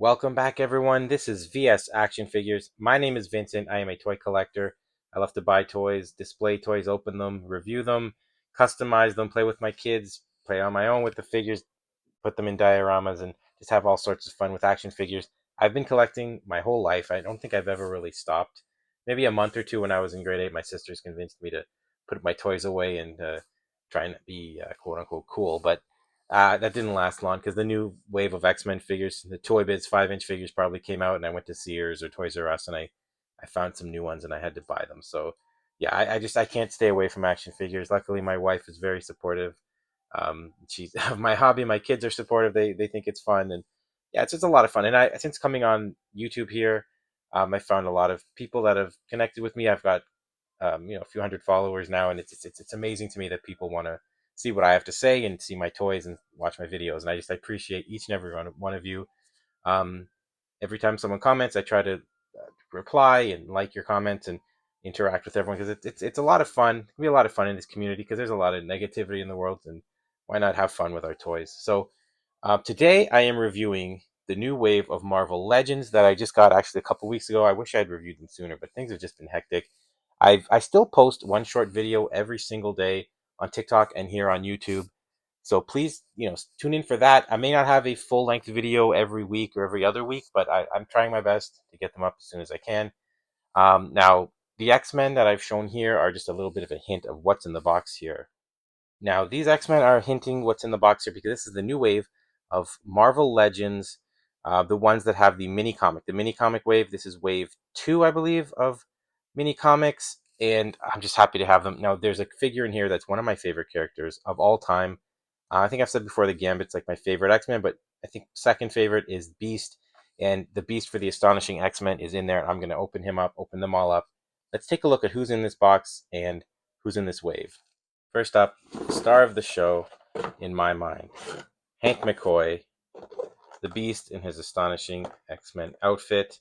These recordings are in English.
Welcome back, everyone. This is VS Action Figures. My name is Vincent. I am a toy collector. I love to buy toys, display toys, open them, review them, customize them, play with my kids, play on my own with the figures, put them in dioramas, and just have all sorts of fun with action figures. I've been collecting my whole life. I don't think I've ever really stopped. Maybe a month or two when I was in grade 8, my sisters convinced me to put my toys away and try and be quote unquote cool. But that didn't last long because the new wave of X-Men figures, the Toy Biz 5-inch figures, probably came out, and I went to Sears or Toys R Us, and I found some new ones, and I had to buy them. So yeah, I can't stay away from action figures. Luckily, my wife is very supportive. She's my hobby. My kids are supportive. They think it's fun, and yeah, it's just a lot of fun. And I since coming on YouTube here, I found a lot of people that have connected with me. I've got a few hundred followers now, and it's amazing to me that people want to see what I have to say and see my toys and watch my videos. And I appreciate each and every one of you. Um, every time someone comments, I try to reply and like your comments and interact with everyone because it's a lot of fun. It can be a lot of fun in this community because there's a lot of negativity in the world, and why not have fun with our toys? So today I am reviewing the new wave of Marvel Legends that I just got actually a couple weeks ago. I wish I'd reviewed them sooner, but things have just been hectic. I still post one short video every single day on TikTok and here on YouTube. So please, tune in for that. I may not have a full length video every week or every other week, but I'm trying my best to get them up as soon as I can. Now, the X-Men that I've shown here are just a little bit of a hint of what's in the box here. Now, these X-Men are hinting what's in the box here because this is the new wave of Marvel Legends, the ones that have the mini comic. The mini comic wave, this is wave 2, I believe, of mini comics, and I'm just happy to have them. Now, there's a figure in here that's one of my favorite characters of all time. I think I've said before the Gambit's like my favorite X-Men, but I think second favorite is Beast, and the Beast for the Astonishing X-Men is in there. I'm going to open him up, open them all up. Let's take a look at who's in this box and who's in this wave. First up, star of the show, in my mind, Hank McCoy, the Beast in his astonishing X-Men outfit,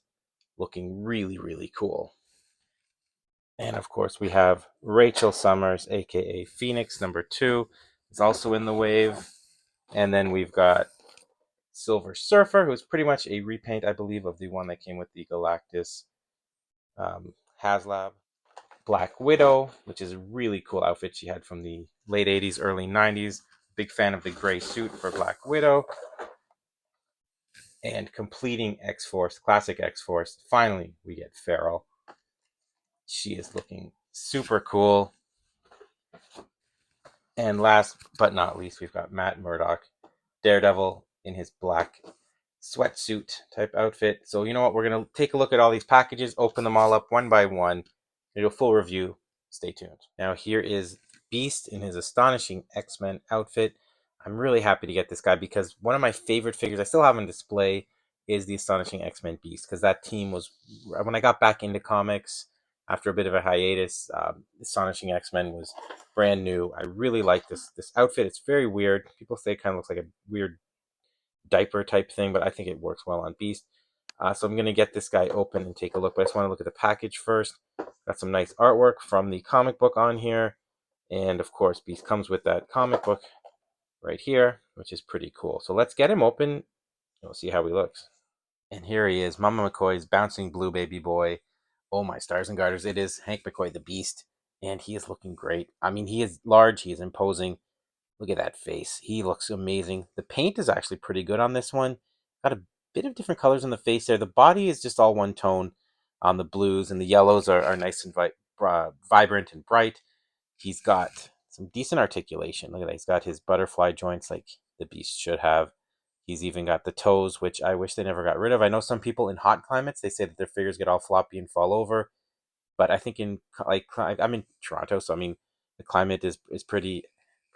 looking really, really cool. And of course, we have Rachel Summers, aka Phoenix, number 2, is also in the wave. And then we've got Silver Surfer, who's pretty much a repaint, I believe, of the one that came with the Galactus HasLab. Black Widow, which is a really cool outfit she had from the late 80s, early 90s. Big fan of the gray suit for Black Widow. And completing X-Force, classic X-Force, finally we get Feral. She is looking super cool. And last but not least, we've got Matt Murdock, Daredevil in his black sweatsuit type outfit. So you know what? We're going to take a look at all these packages, open them all up one by one, and do a full review. Stay tuned. Now here is Beast in his astonishing X-Men outfit. I'm really happy to get this guy because one of my favorite figures I still have on display is the Astonishing X-Men Beast, because that team was, when I got back into comics after a bit of a hiatus, Astonishing X-Men was brand new. I really like this outfit. It's very weird. People say it kind of looks like a weird diaper type thing, but I think it works well on Beast. So I'm going to get this guy open and take a look. But I just want to look at the package first. Got some nice artwork from the comic book on here. And of course, Beast comes with that comic book right here, which is pretty cool. So let's get him open and we'll see how he looks. And here he is, Mama McCoy's bouncing blue baby boy. Oh my stars and garters, it is Hank McCoy the Beast. And he is looking great. I mean, he is large, he is imposing. Look at that face. He looks amazing. The paint is actually pretty good on this one. Got a bit of different colors on the face there. The body is just all one tone on the blues, and the yellows are nice and vibrant and bright. He's got some decent articulation. Look at that. He's got his butterfly joints like the Beast should have. He's even got the toes, which I wish they never got rid of. I know some people in hot climates, they say that their figures get all floppy and fall over. But I think I'm in Toronto, so I mean the climate is pretty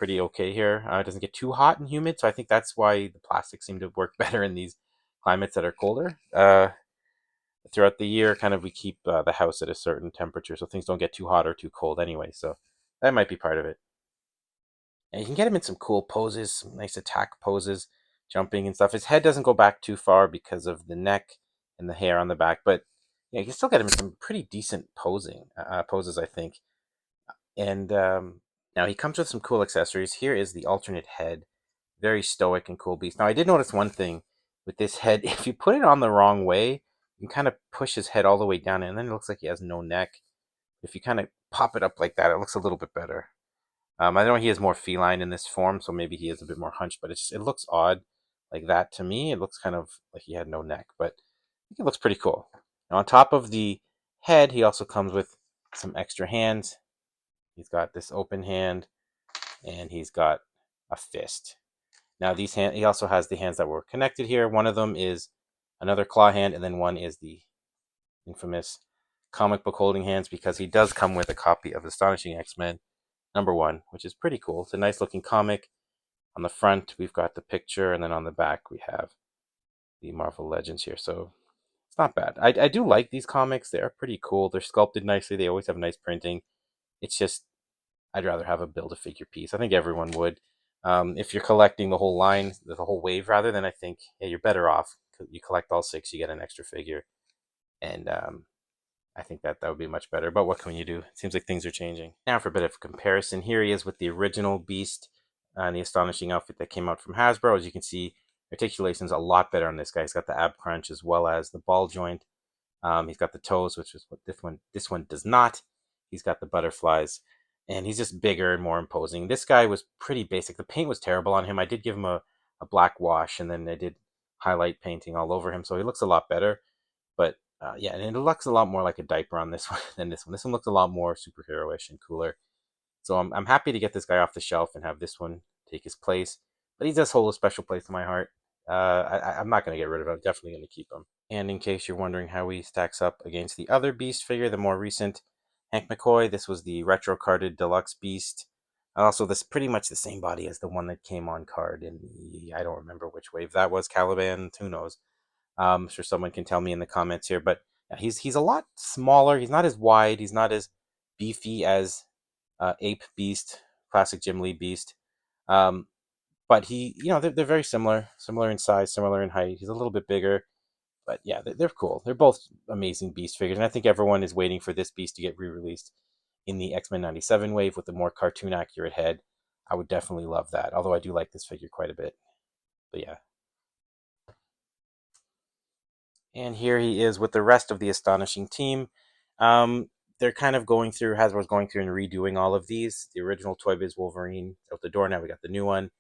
okay here. It doesn't get too hot and humid, so I think that's why the plastics seem to work better in these climates that are colder. Throughout the year, kind of we keep the house at a certain temperature, so things don't get too hot or too cold anyway. So that might be part of it. And you can get him in some cool poses, some nice attack poses, jumping and stuff. His head doesn't go back too far because of the neck and the hair on the back, but yeah, you can still get him in some pretty decent poses, I think. And now he comes with some cool accessories. Here is the alternate head, very stoic and cool beast. Now I did notice one thing. with this head. If you put it on the wrong way, you can kind of push his head all the way down, and then it looks like he has no neck. If you kind of pop it up like that, it looks a little bit better. I know he is more feline in this form, so maybe he is a bit more hunched, but it looks odd like that to me. It looks kind of like he had no neck, but I think it looks pretty cool. Now, on top of the head, he also comes with some extra hands. He's got this open hand, and he's got a fist. Now, he also has the hands that were connected here. One of them is another claw hand, and then one is the infamous comic book holding hands, because he does come with a copy of Astonishing X-Men #1, which is pretty cool. It's a nice looking comic. On the front, we've got the picture, and then on the back, we have the Marvel Legends here. So it's not bad. I do like these comics. They are pretty cool. They're sculpted nicely. They always have nice printing. It's just, I'd rather have a Build-A-Figure piece. I think everyone would. If you're collecting the whole line, the whole wave rather, then I think, yeah, you're better off. You collect all 6, you get an extra figure. And I think that would be much better. But what can you do? It seems like things are changing. Now for a bit of comparison, here he is with the original Beast and the Astonishing outfit that came out from Hasbro. As you can see, articulation's a lot better on this guy. He's got the ab crunch as well as the ball joint. He's got the toes, which is what this one does not. He's got the butterflies, and he's just bigger and more imposing. This guy was pretty basic. The paint was terrible on him. I did give him a black wash, and then I did highlight painting all over him, so he looks a lot better. But yeah, and it looks a lot more like a diaper on this one than this one. This one looks a lot more superhero-ish and cooler. So I'm happy to get this guy off the shelf and have this one take his place. But he does hold a special place in my heart. I'm not going to get rid of him. I'm definitely going to keep him. And in case you're wondering how he stacks up against the other Beast figure, the more recent Hank McCoy, this was the retro carded deluxe Beast. Also, this pretty much the same body as the one that came on card in I don't remember which wave that was, Caliban, who knows. I'm sure someone can tell me in the comments here, but yeah, he's a lot smaller. He's not as wide. He's not as beefy as Ape Beast, classic Jim Lee Beast. Um, but they're very similar in size, similar in height. He's a little bit bigger, but yeah, they're cool. They're both amazing Beast figures, and I think everyone is waiting for this Beast to get re-released in the X-Men '97 wave with a more cartoon accurate head. I would definitely love that. Although I do like this figure quite a bit. But yeah. And here he is with the rest of the Astonishing team. They're kind of Hasbro's going through and redoing all of these. The original Toy Biz Wolverine out the door. Now we got the new one.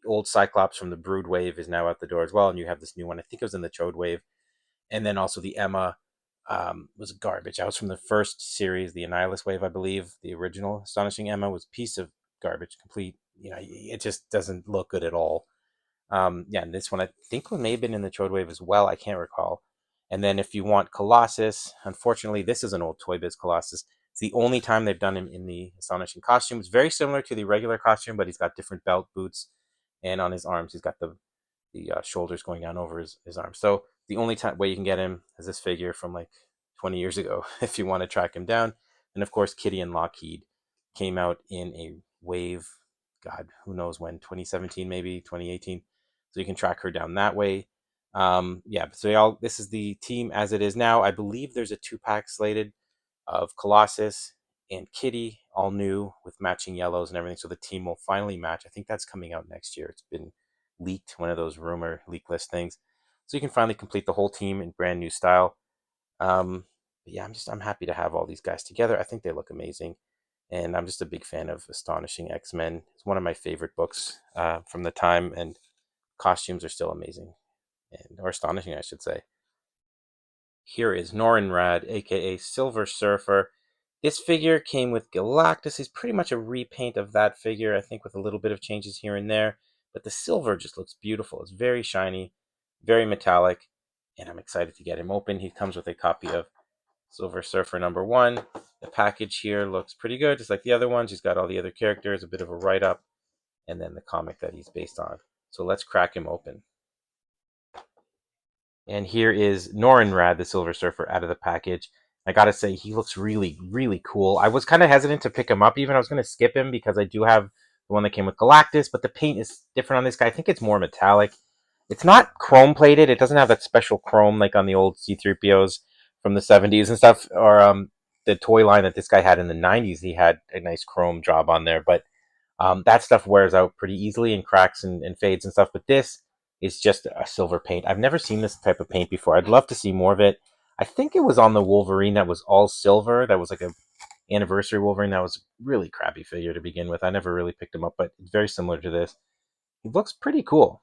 The old Cyclops from the Brood wave is now out the door as well. And you have this new one. I think it was in the Chode wave. And then also the Emma was garbage. That was from the first series, the Annihilus wave, I believe. The original Astonishing Emma was a piece of garbage, complete. It just doesn't look good at all. Yeah, and this one I think may have been in the Chode wave as well. I can't recall. And then if you want Colossus, unfortunately, this is an old Toy Biz Colossus. It's the only time they've done him in the Astonishing costume. It's very similar to the regular costume, but he's got different belt, boots, and on his arms, he's got the shoulders going down over his arms. So the only way you can get him is this figure from like 20 years ago, if you want to track him down. And of course, Kitty and Lockheed came out in a wave, God, who knows when, 2017, maybe 2018. So you can track her down that way. Yeah, so this is the team as it is now. I believe there's a 2-pack slated of Colossus and Kitty, all new with matching yellows and everything. So the team will finally match. I think that's coming out next year. It's been leaked, one of those rumor leak list things. So you can finally complete the whole team in brand new style. But yeah, I'm happy to have all these guys together. I think they look amazing. And I'm just a big fan of Astonishing X-Men. It's one of my favorite books from the time, and costumes are still amazing. Or astonishing, I should say. Here is Norinrad, aka Silver Surfer. This figure came with Galactus. He's pretty much a repaint of that figure, I think, with a little bit of changes here and there. But the silver just looks beautiful. It's very shiny, very metallic, and I'm excited to get him open. He comes with a copy of Silver Surfer #1. The package here looks pretty good, just like the other ones. He's got all the other characters, a bit of a write-up, and then the comic that he's based on. So let's crack him open. And here is Norinrad, the Silver Surfer, out of the package. I gotta say, he looks really, really cool. I was kind of hesitant to pick him up, even. I was going to skip him because I do have the one that came with Galactus, but the paint is different on this guy. I think it's more metallic. It's not chrome plated. It doesn't have that special chrome like on the old C-3POs from the 70s and stuff, or the toy line that this guy had in the 90s. He had a nice chrome job on there, but that stuff wears out pretty easily and cracks and fades and stuff. But this is just a silver paint. I've never seen this type of paint before. I'd love to see more of it. I think it was on the Wolverine that was all silver. That was like a anniversary Wolverine. That was a really crappy figure to begin with. I never really picked him up, but it's very similar to this. He looks pretty cool.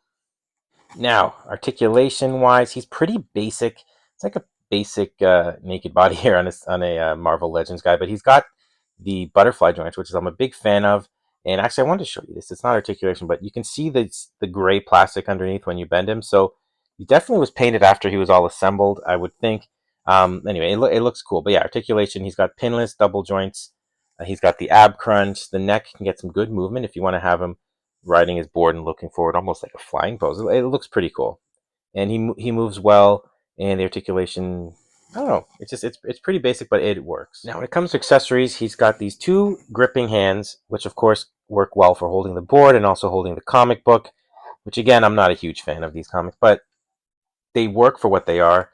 Now, articulation wise, he's pretty basic. It's like a basic naked body here on a Marvel Legends guy, but he's got the butterfly joints, which is I'm a big fan of. And actually, I wanted to show you this. It's not articulation, but you can see the gray plastic underneath when you bend him. So he definitely was painted after he was all assembled, I would think. Anyway, it looks cool. But yeah, articulation. He's got pinless double joints. He's got the ab crunch. The neck can get some good movement if you want to have him riding his board and looking forward, almost like a flying pose. It looks pretty cool, and he moves well, and the articulation. I don't know. It's pretty basic, but it works. Now, when it comes to accessories, he's got these two gripping hands, which of course work well for holding the board and also holding the comic book. Which again, I'm not a huge fan of these comics, but they work for what they are.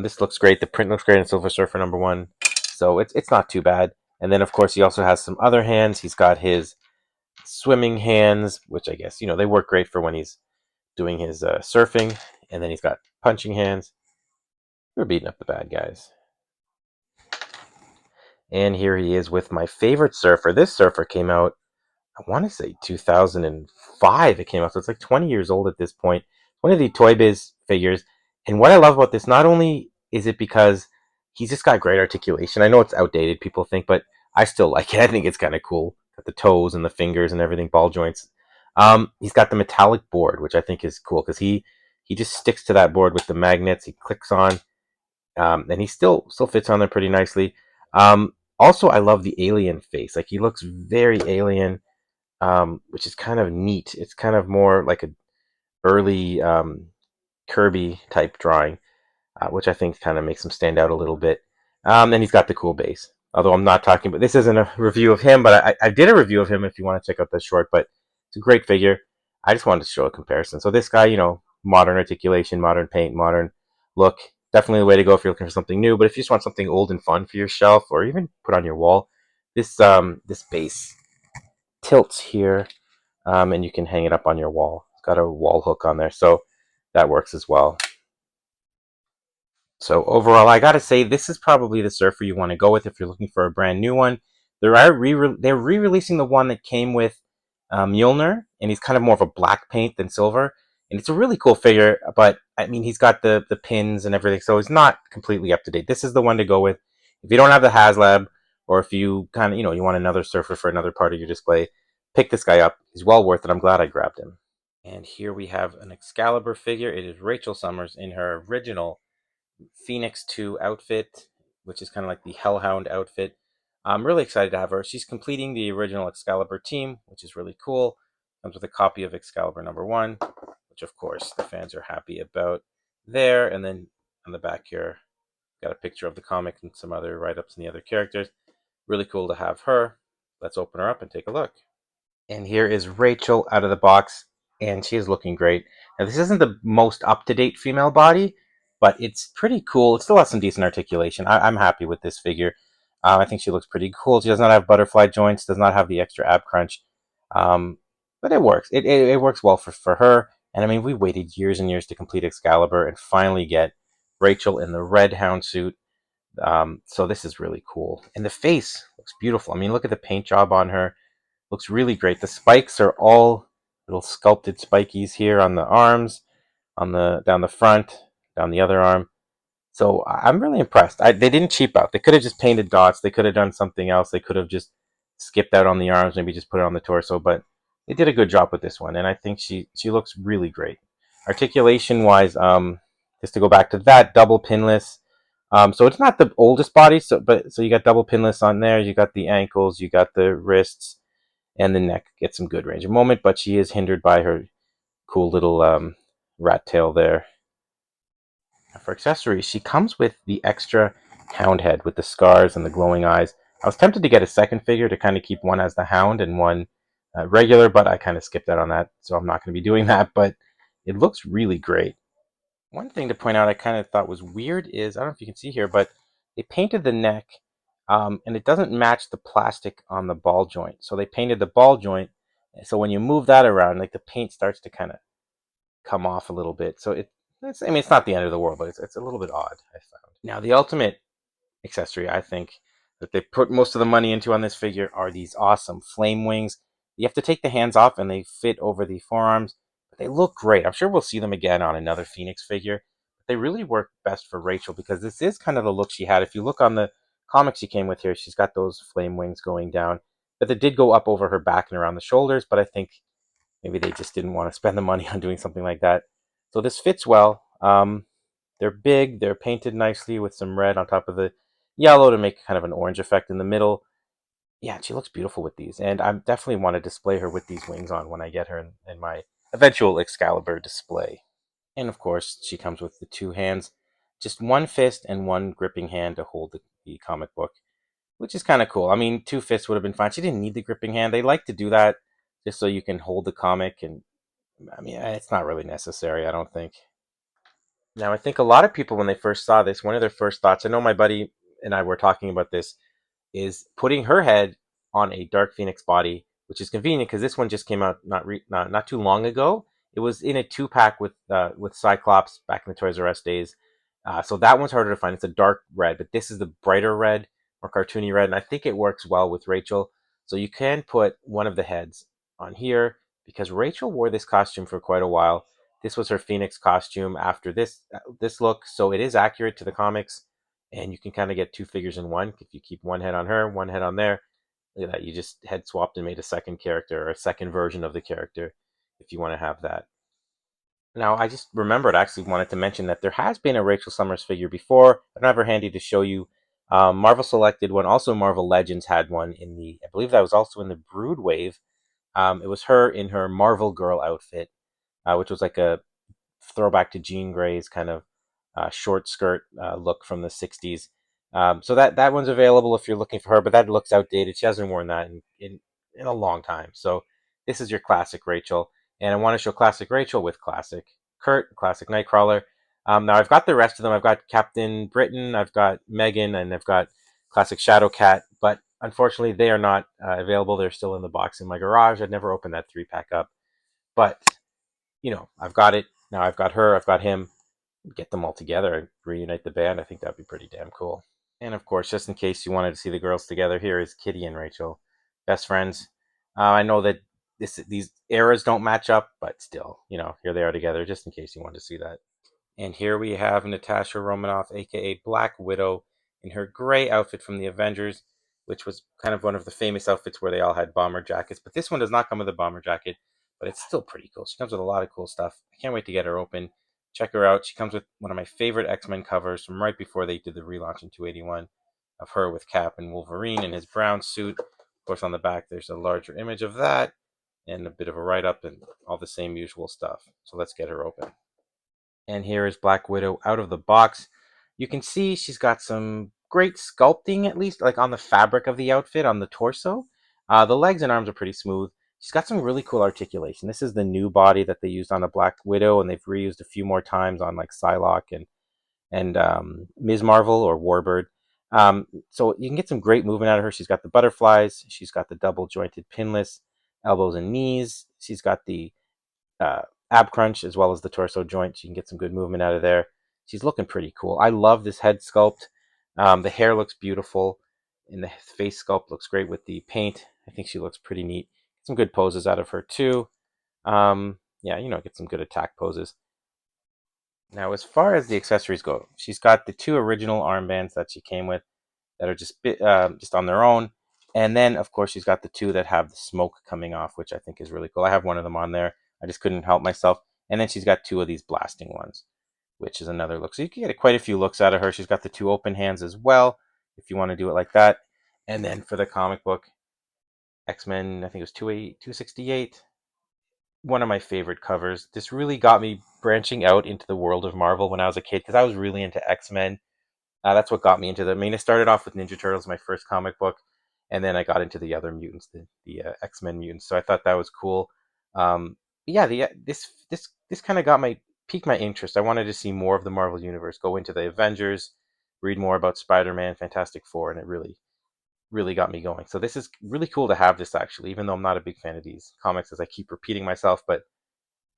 This looks great. The print looks great in Silver Surfer #1, so it's not too bad. And then of course he also has some other hands. He's got his swimming hands, which I guess they work great for when he's doing his surfing, and then he's got punching hands. We're beating up the bad guys. And here he is with my favorite surfer. This surfer came out, I want to say 2005 it came out, so it's like 20 years old at this point. One of the Toy Biz figures. And what I love about this, not only is it because he's just got great articulation. I know it's outdated, people think, but I still like it. I think it's kind of cool. Got the toes and the fingers and everything, ball joints. He's got the metallic board, which I think is cool because he just sticks to that board with the magnets. He clicks on, and he still fits on there pretty nicely. Also, I love the alien face. Like he looks very alien, which is kind of neat. It's kind of more like a early Kirby type drawing, which I think kind of makes him stand out a little bit. And he's got the cool base. Although I'm not talking, but this isn't a review of him, but I did a review of him if you want to check out the short. But it's a great figure. I just wanted to show a comparison. So this guy, modern articulation, modern paint, modern look. Definitely the way to go if you're looking for something new. But if you just want something old and fun for your shelf or even put on your wall, this base tilts here, and you can hang it up on your wall. It's got a wall hook on there, so that works as well. So overall, I gotta say this is probably the surfer you want to go with if you're looking for a brand new one. They're re-releasing the one that came with Mjolnir, and he's kind of more of a black paint than silver, and it's a really cool figure. But I mean, he's got the pins and everything, so it's not completely up to date. This is the one to go with if you don't have the HasLab, or if you kind of you want another surfer for another part of your display. Pick this guy up. He's well worth it. I'm glad I grabbed him. And here we have an Excalibur figure. It is Rachel Summers in her original Phoenix 2 outfit, which is kind of like the Hellhound outfit. I'm really excited to have her. She's completing the original Excalibur team, which is really cool. Comes with a copy of Excalibur #1, which of course the fans are happy about there. And then on the back here, got a picture of the comic and some other write-ups and the other characters. Really cool to have her. Let's open her up and take a look. And here is Rachel out of the box, and she is looking great. Now, this isn't the most up-to-date female body, but it's pretty cool. It still has some decent articulation. I'm happy with this figure. I think she looks pretty cool. She does not have butterfly joints, does not have the extra ab crunch, but it works. It works well for her. And I mean, we waited years and years to complete Excalibur and finally get Rachel in the red hound suit. So this is really cool. And the face looks beautiful. I mean, look at the paint job on her. Looks really great. The spikes are all little sculpted spikies here on the arms, down the front, down the other arm. So I'm really impressed. They didn't cheap out. They could have just painted dots. They could have done something else. They could have just skipped out on the arms, maybe just put it on the torso. But they did a good job with this one, and I think she looks really great. Articulation wise, just to go back to that, double pinless. So it's not the oldest body. So you got double pinless on there. You got the ankles. You got the wrists and the neck gets some good range of movement, but she is hindered by her cool little rat tail there. For accessories, she comes with the extra hound head with the scars and the glowing eyes. I was tempted to get a second figure to kind of keep one as the hound and one regular, but I kind of skipped out on that, so I'm not going to be doing that, but it looks really great. One thing to point out I kind of thought was weird is, I don't know if you can see here, but they painted the neck, and it doesn't match the plastic on the ball joint. So they painted the ball joint, so when you move that around, like the paint starts to kind of come off a little bit. So I mean, it's not the end of the world, but it's a little bit odd, I found. Now, the ultimate accessory I think that they put most of the money into on this figure are these awesome flame wings. You have to take the hands off and they fit over the forearms, but they look great. I'm sure we'll see them again on another Phoenix figure. But they really work best for Rachel because this is kind of the look she had. If you look on the comics she came with here, she's got those flame wings going down, but they did go up over her back and around the shoulders. But I think maybe they just didn't want to spend the money on doing something like that. So this fits well. They're big. They're painted nicely with some red on top of the yellow to make kind of an orange effect in the middle. Yeah, she looks beautiful with these, and I definitely want to display her with these wings on when I get her in my eventual Excalibur display. And of course, she comes with the two hands, just one fist and one gripping hand to hold the comic book, which is kind of cool. I mean, two fists would have been fine. She didn't need the gripping hand. They like to do that just so you can hold the comic, and I mean, it's not really necessary, I don't think. Now, I think a lot of people, when they first saw this, one of their first thoughts, I know my buddy and I were talking about this, is putting her head on a Dark Phoenix body, which is convenient because this one just came out not too long ago. It was in a 2-pack with Cyclops back in the Toys R Us days. So that one's harder to find. It's a dark red, but this is the brighter red, more cartoony red, and I think it works well with Rachel. So you can put one of the heads on here because Rachel wore this costume for quite a while. This was her Phoenix costume after this look, so it is accurate to the comics, and you can kind of get two figures in one if you keep one head on her, one head on there. Look at that, you just head swapped and made a second character or a second version of the character if you want to have that. Now, I just remembered, I actually wanted to mention that there has been a Rachel Summers figure before. I don't have her handy to show you. Marvel selected one. Also, Marvel Legends had one I believe that was also in the Brood Wave. It was her in her Marvel Girl outfit, which was like a throwback to Jean Grey's kind of short skirt look from the 60s. So that one's available if you're looking for her, but that looks outdated. She hasn't worn that in a long time. So this is your classic Rachel. And I want to show classic Rachel with classic Kurt, classic Nightcrawler. Now I've got the rest of them. I've got Captain Britain, I've got Megan, and I've got classic Shadowcat. But unfortunately, they are not available. They're still in the box in my garage. I'd never opened that 3-pack up. But I've got it. Now I've got her, I've got him. Get them all together and reunite the band. I think that'd be pretty damn cool. And of course, just in case you wanted to see the girls together, here is Kitty and Rachel, best friends. I know that these eras don't match up, but still, here they are together, just in case you wanted to see that. And here we have Natasha Romanoff, aka Black Widow, in her gray outfit from the Avengers, which was kind of one of the famous outfits where they all had bomber jackets. But this one does not come with a bomber jacket, but it's still pretty cool. She comes with a lot of cool stuff. I can't wait to get her open. Check her out. She comes with one of my favorite X-Men covers from right before they did the relaunch in 281 of her with Cap and Wolverine in his brown suit. Of course, on the back, there's a larger image of that and a bit of a write-up and all the same usual stuff. So let's get her open. And here is Black Widow out of the box. You can see she's got some great sculpting, at least, like on the fabric of the outfit, on the torso. The legs and arms are pretty smooth. She's got some really cool articulation. This is the new body that they used on a Black Widow, and they've reused a few more times on like Psylocke and Ms. Marvel or Warbird. So you can get some great movement out of her. She's got the butterflies. She's got the double jointed pinless elbows and knees. She's got the uh, ab crunch as well as the torso joint. You can get some good movement out of there. She's looking pretty cool. I love this head sculpt. The hair looks beautiful, and the face sculpt looks great with the paint. I think she looks pretty neat. Some good poses out of her too. Yeah, get some good attack poses. Now, as far as the accessories go, she's got the two original armbands that she came with that are just on their own. And then, of course, she's got the two that have the smoke coming off, which I think is really cool. I have one of them on there. I just couldn't help myself. And then she's got two of these blasting ones, which is another look. So you can get quite a few looks out of her. She's got the two open hands as well, if you want to do it like that. And then for the comic book, X-Men, I think it was 268. One of my favorite covers. This really got me branching out into the world of Marvel when I was a kid because I was really into X-Men. That's what got me into them. I mean, it started off with Ninja Turtles, my first comic book, and then I got into the other mutants, the X-Men mutants. So I thought that was cool. Yeah, this kind of piqued my interest. I wanted to see more of the Marvel universe, go into the Avengers, read more about Spider-Man, Fantastic Four, and it really got me going. So this is really cool to have this actually, even though I'm not a big fan of these comics, as I keep repeating myself. But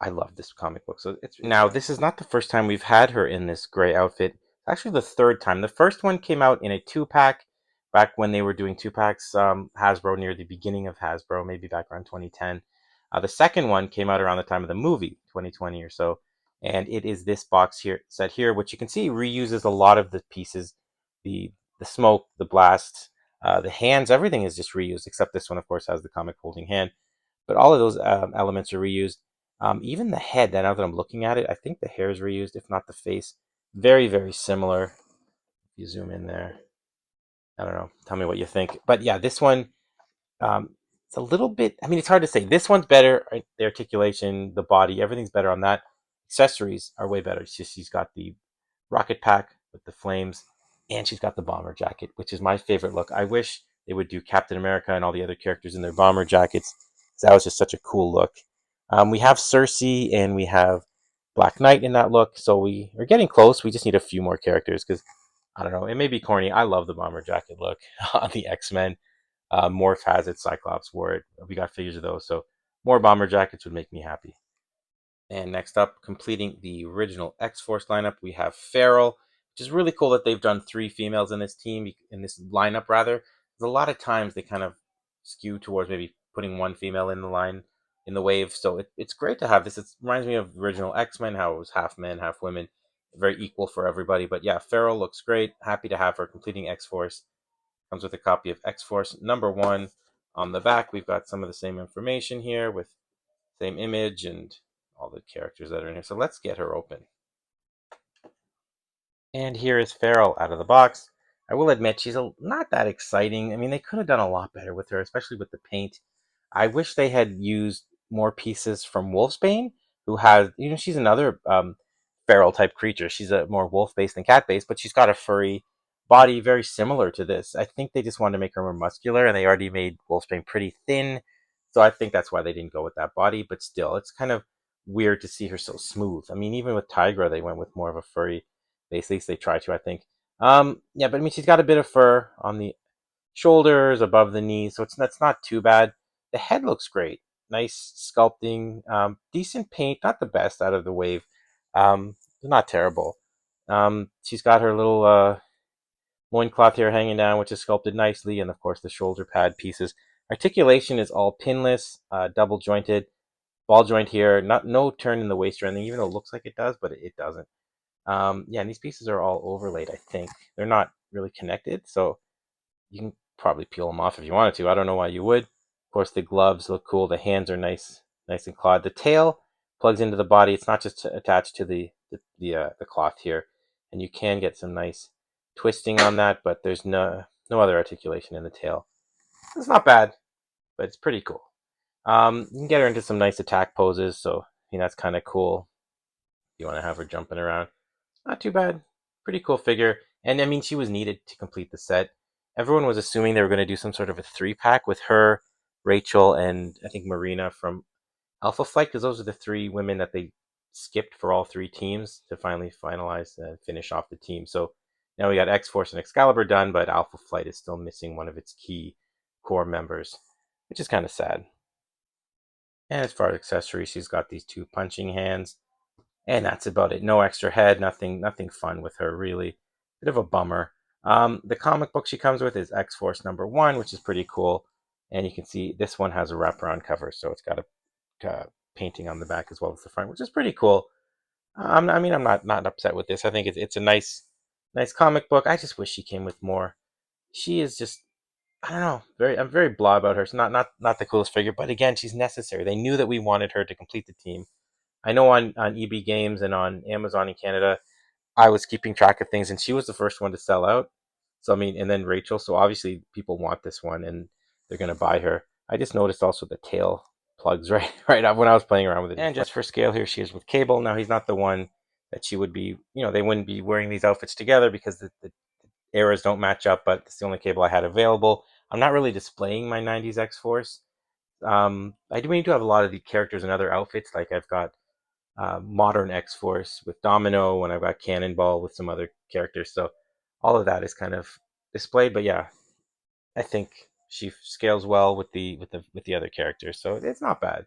I love this comic book. So it's now this is not the first time we've had her in this gray outfit. Actually, the third time. The first one came out in a 2-pack back when they were doing 2-packs. Hasbro near the beginning of Hasbro, maybe back around 2010. The second one came out around the time of the movie, 2020 or so, and it is this box here set here, which you can see reuses a lot of the pieces, the the smoke, the blast, the hands, everything is just reused except this one, of course, has the comic holding hand. But all of those elements are reused. Even the head, now that I'm looking at it, I think the hair is reused, if not the face. Very, very similar. If you zoom in there, I don't know. Tell me what you think. But yeah, this one, it's a little bit. I mean, it's hard to say. This one's better. Right? The articulation, the body, everything's better on that. Accessories are way better. She's got the rocket pack with the flames, and she's got the bomber jacket, which is my favorite look. I wish they would do Captain America and all the other characters in their bomber jackets. That was just such a cool look. We have Cersei and we have Black Knight in that look, so we are getting close. We just need a few more characters because I don't know. It may be corny. I love the bomber jacket look on the X-Men. Morph has it. Cyclops wore it. We got figures of those, so more bomber jackets would make me happy. And next up, completing the original X-Force lineup, we have Feral, which is really cool that they've done 3 females in this team, in this lineup rather. There's a lot of times they kind of skew towards maybe putting one female in the line in the wave, so it's great to have this. It reminds me of original X-Men, how it was half men, half women, very equal for everybody. But yeah, Feral looks great. Happy to have her completing X-Force. Comes with a copy of X-Force #1. On the back, we've got some of the same information here with same image and all the characters that are in here. So let's get her open. And here is Feral out of the box. I will admit she's not that exciting. I mean, they could have done a lot better with her, especially with the paint. I wish they had used more pieces from Wolfsbane, who has, she's another feral type creature. She's a more wolf based than cat based, but she's got a furry body very similar to this. I think they just wanted to make her more muscular, and they already made Wolfsbane pretty thin. So I think that's why they didn't go with that body. But still, it's kind of weird to see her so smooth. I mean, even with Tigra, they went with more of a furry base. At least they try to, I think. Yeah, but I mean, she's got a bit of fur on the shoulders, above the knees, so that's not too bad. The head looks great, nice sculpting, decent paint, not the best out of the wave, not terrible. She's got her little loincloth here hanging down, which is sculpted nicely, and of course the shoulder pad pieces. Articulation is all pinless, double jointed, ball joint here, not no turn in the waist or anything, even though it looks like it does, but it doesn't. Yeah, and these pieces are all overlaid. I think they're not really connected, so you can probably peel them off if you wanted to. I don't know why you would. Of course, the gloves look cool. The hands are nice, nice and clawed. The tail plugs into the body. It's not just attached to the cloth here, and you can get some nice twisting on that. But there's no other articulation in the tail. It's not bad, but it's pretty cool. You can get her into some nice attack poses, so that's kind of cool. You want to have her jumping around. Not too bad. Pretty cool figure. And I mean, she was needed to complete the set. Everyone was assuming they were going to do some sort of a 3-pack with her, Rachel, and I think Marina from Alpha Flight, because those are the 3 women that they skipped for all 3 teams to finally finalize and finish off the team. So now we got X Force and Excalibur done, but Alpha Flight is still missing one of its key core members, which is kind of sad. And as far as accessories, she's got these 2 punching hands. And that's about it. No extra head, nothing fun with her really. Bit of a bummer. The comic book she comes with is X-Force #1, which is pretty cool. And you can see this one has a wraparound cover, so it's got a painting on the back as well as the front, which is pretty cool. I mean, I'm not upset with this. I think it's a nice comic book. I just wish she came with more. She is just, I don't know, I'm very blah about her. It's not the coolest figure, but again, she's necessary. They knew that we wanted her to complete the team. I know on EB Games and on Amazon in Canada, I was keeping track of things, and she was the first one to sell out. So I mean, and then Rachel. So obviously, people want this one, and they're gonna buy her. I just noticed also the tail plugs right up when I was playing around with it. And just for scale, here she is with Cable. Now he's not the one that she would be. They wouldn't be wearing these outfits together because the eras don't match up. But it's the only Cable I had available. I'm not really displaying my '90s X Force. I do need to have a lot of the characters in other outfits. Like I've got modern X Force with Domino, and I've got Cannonball with some other characters. So all of that is kind of displayed. But yeah, I think she scales well with the other characters, so it's not bad.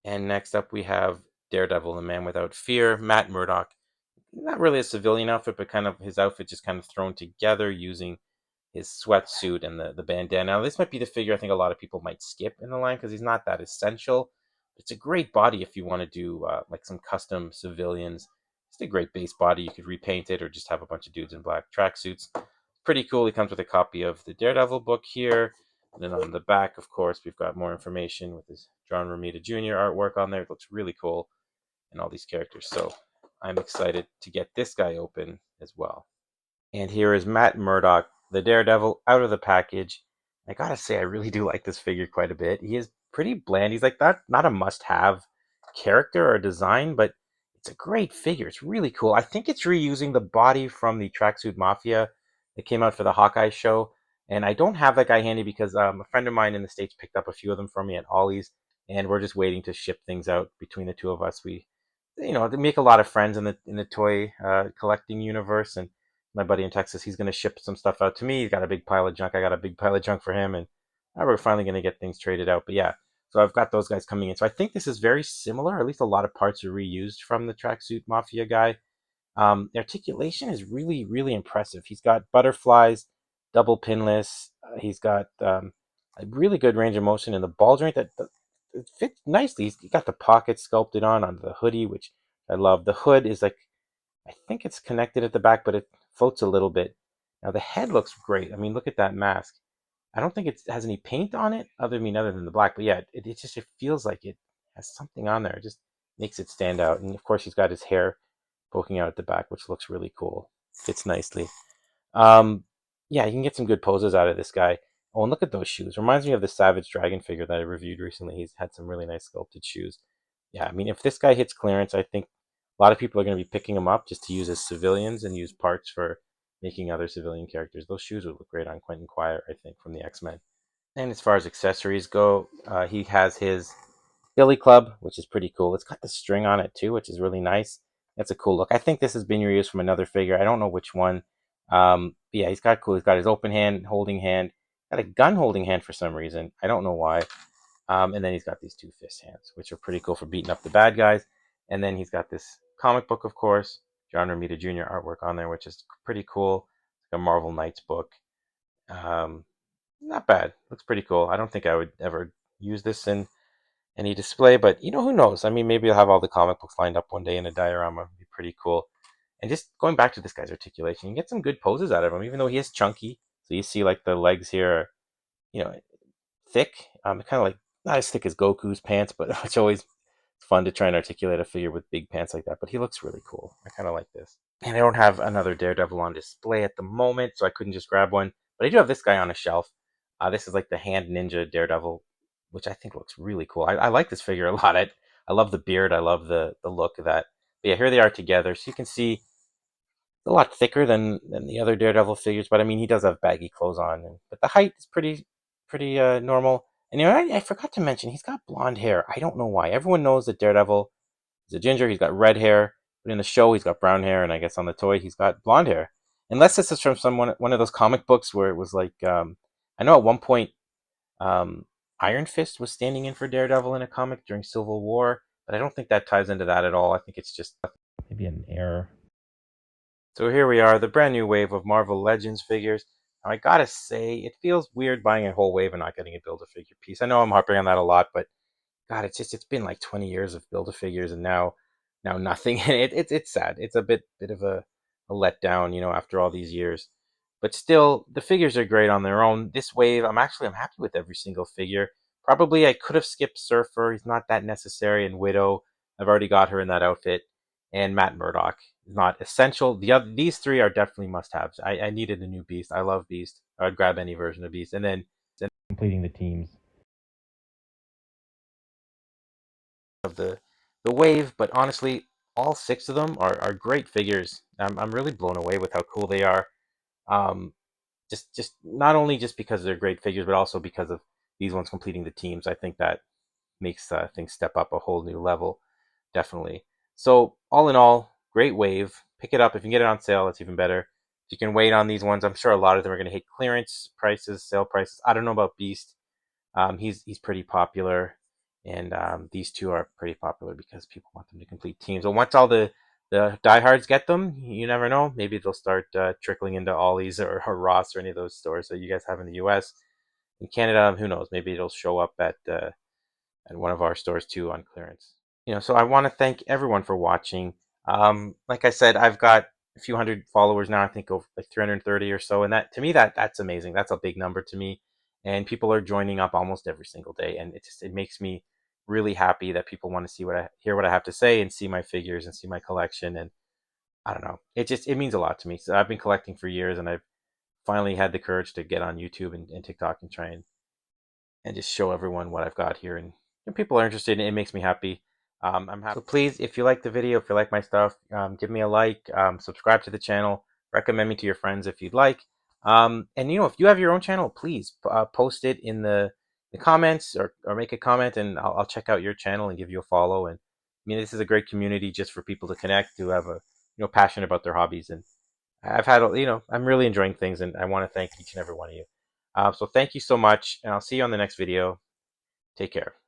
And next up we have Daredevil, the Man Without Fear, Matt Murdock. Not really a civilian outfit, but kind of his outfit just kind of thrown together using his sweatsuit and the bandana. Now, this might be the figure I think a lot of people might skip in the line because he's not that essential. It's a great body if you want to do like some custom civilians. It's a great base body. You could repaint it or just have a bunch of dudes in black tracksuits. Pretty cool. He comes with a copy of the Daredevil book here. And then on the back, of course, we've got more information with his John Romita Jr. artwork on there. It looks really cool and all these characters. So I'm excited to get this guy open as well. And here is Matt Murdock, the Daredevil, out of the package. I gotta say, I really do like this figure quite a bit. He is pretty bland. He's like not a must-have character or design, but it's a great figure. It's really cool. I think it's reusing the body from the Tracksuit Mafia that came out for the Hawkeye show. And I don't have that guy handy because a friend of mine in the States picked up a few of them for me at Ollie's, and we're just waiting to ship things out between the two of us. We, they make a lot of friends in the toy collecting universe, and my buddy in Texas, he's going to ship some stuff out to me. He's got a big pile of junk. I got a big pile of junk for him, and we're finally going to get things traded out. But yeah, so I've got those guys coming in. So I think this is very similar. At least a lot of parts are reused from the Tracksuit Mafia guy. The articulation is really, really impressive. He's got butterflies, double pinless. He's got a really good range of motion in the ball joint that it fits nicely. He's got the pocket sculpted on the hoodie, which I love. The hood is like, I think it's connected at the back, but it floats a little bit. Now the head looks great. I mean, look at that mask. I don't think it has any paint on it, other than the black. But yeah, it feels like it has something on there. It just makes it stand out. And of course, he's got his hair poking out at the back, which looks really cool. Fits nicely. Um, yeah, you can get some good poses out of this guy. Oh, and look at those shoes. Reminds me of the Savage Dragon figure that I reviewed recently. He's had some really nice sculpted shoes. Yeah, I mean, if this guy hits clearance, I think a lot of people are going to be picking him up just to use as civilians and use parts for making other civilian characters. Those shoes would look great on Quentin Quire, I think, from the X-Men. And as far as accessories go, he has his Billy Club, which is pretty cool. It's got the string on it too, which is really nice. That's a cool look. I think this has been reused from another figure. I don't know which one. But yeah, he's got cool. He's got his open hand, holding hand, got a gun holding hand for some reason. I don't know why. And then he's got these two fist hands, which are pretty cool for beating up the bad guys. And then he's got this comic book, of course, John Romita Jr. artwork on there, which is pretty cool. It's like a Marvel Knights book. Um, Not bad. Looks pretty cool. I don't think I would ever use this in any display, but who knows? I mean, maybe I'll have all the comic books lined up one day in a diorama. It'd be pretty cool. And just going back to this guy's articulation, you get some good poses out of him, even though he is chunky. So you see, like the legs here are, you know, thick. Kind of like not as thick as Goku's pants, but it's always fun to try and articulate a figure with big pants like that. But he looks really cool. I kind of like this. And I don't have another Daredevil on display at the moment, so I couldn't just grab one. But I do have this guy on a shelf. This is like the Hand Ninja Daredevil, which I think looks really cool. I like this figure a lot. I love the beard. I love the look of that. But yeah, here they are together. So you can see a lot thicker than the other Daredevil figures, but I mean he does have baggy clothes on, but the height is pretty normal. And I forgot to mention he's got blonde hair. I don't know why. Everyone knows that Daredevil is a ginger. He's got red hair, but in the show he's got brown hair, and I guess on the toy he's got blonde hair. Unless this is from one of those comic books where it was like I know at one point um, Iron Fist was standing in for Daredevil in a comic during Civil War, but I don't think that ties into that at all. I think it's just maybe an error. So here we are, the brand new wave of Marvel Legends figures. Now I gotta say, it feels weird buying a whole wave and not getting a Build-A-Figure piece. I know I'm harping on that a lot, but God, it's been like 20 years of Build-A-Figures and now nothing. And it's sad. It's a bit of a letdown, after all these years. But still, the figures are great on their own. This wave, I'm happy with every single figure. Probably I could have skipped Surfer. He's not that necessary. And Widow, I've already got her in that outfit. And Matt Murdock is not essential. These three are definitely must-haves. I needed a new Beast. I love Beast. I'd grab any version of Beast. And then completing the teams of the wave. But honestly, all six of them are great figures. I'm really blown away with how cool they are. Um, just not only just because they're great figures, but also because of these ones completing the teams. I think that makes things step up a whole new level, definitely. So all in all, great wave. Pick it up if you can get it on sale. That's even better. If you can wait on these ones, I'm sure a lot of them are going to hit clearance prices, sale prices. I don't know about Beast. He's pretty popular and these two are pretty popular because people want them to complete teams. And once all the diehards get them, you never know. Maybe they'll start trickling into Ollie's or Ross or any of those stores that you guys have in the U.S. In Canada, who knows? Maybe it'll show up at one of our stores too on clearance. So I want to thank everyone for watching. Like I said, I've got a few hundred followers now. I think over like 330 or so, and that to me that's amazing. That's a big number to me, and people are joining up almost every single day, and it makes me really happy that people want to hear what I have to say and see my figures and see my collection. And I don't know, it means a lot to me. So I've been collecting for years, and I've finally had the courage to get on YouTube and TikTok and try and just show everyone what I've got here. And people are interested, and it makes me happy. I'm happy. So please, if you like the video, if you like my stuff, give me a like, subscribe to the channel, recommend me to your friends if you'd like. And if you have your own channel, please post it in the comments or make a comment, and I'll check out your channel and give you a follow. And I mean, this is a great community just for people to connect, who have a passion about their hobbies. And I'm really enjoying things, and I want to thank each and every one of you. So thank you so much, and I'll see you on the next video. Take care.